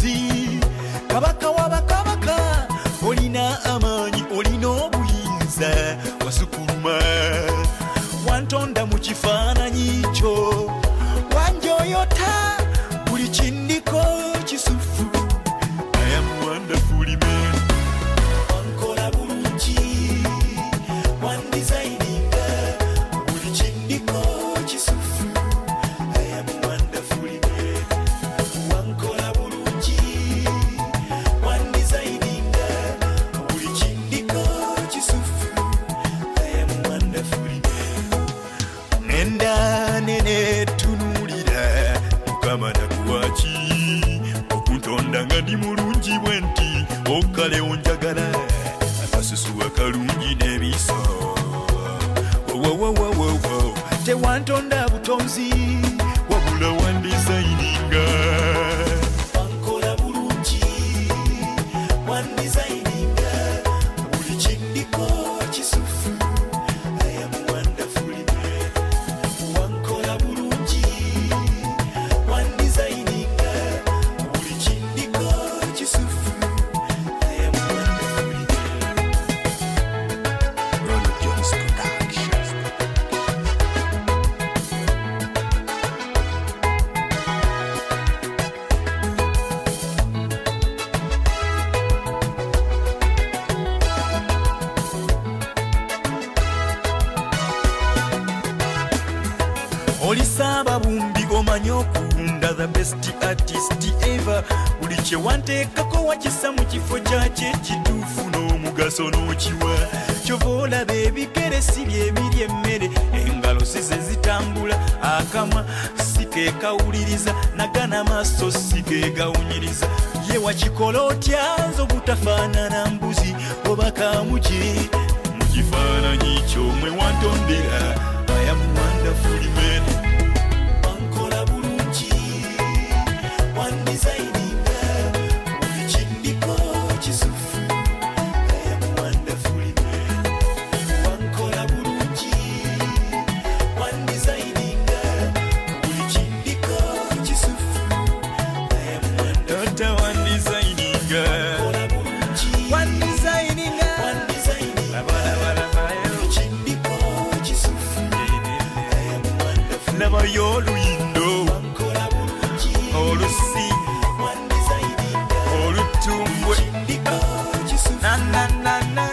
butonzi kabaka wabakabaka olina amaanyi olina obuyinza wasukuluma wantonda mu kifaananyi kyo wanjoyota buli kindiko kisufu I am wonderfully made wankola bulungi wandesigninga buli kindiko kisufu I am wonderfully made wankola bulungi wandesigninga buli kindiko kisufu I am wonderfully made nenda nene tunulira mukama nakuwaki okuntonda nga ndi mulungi bwe nti okale onjagala akasusu akalungi n'ebiso tewantonda butonzi wabula wandesigninga wankola bulungi wandesigninga buli kindiko kisufu I am wonderfully made wankola bulungi wandesigninga buli kindiko kisufu I am wonderfully made. Ronald Jones Productions. Oli Saababumbi omanyi okunda the best artist ever buli kye wanteekako wakisa mu kifo kyakyo ekituufu n'omugaso n'okiwa kyova olaba ebigere si bye birya emmere engalo si ze zitambula akamwa si ke kawuliriza nagana maaso si ke gawunyiriza ye wakikola otya nze obutafaanana mbuzi oba kamuki mu kifaananyi ky'omwe wantondera I am wonderfully made wankola bulungi wandesigninga buli kindiko kisufu I am wonderfully made wankola bulungi wandesigninga buli kindiko kisufu I am wonderfully wandesigninga wankola bulungi wandesigninga buli kindiko kisufu laba y'oluyindo olusi olutumbwe nananana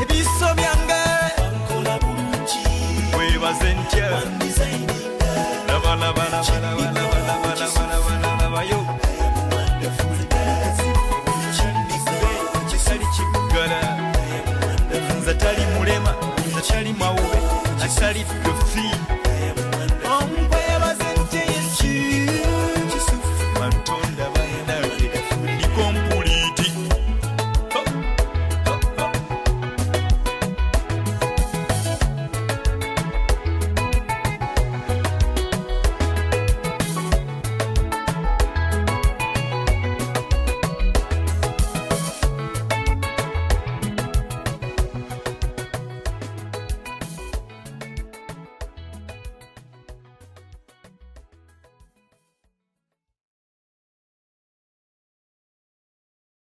ebiso byange webaze ntya labalabalabalabalabalabayo kisali kiggala nze tali mulema nze tali mawube asali fefi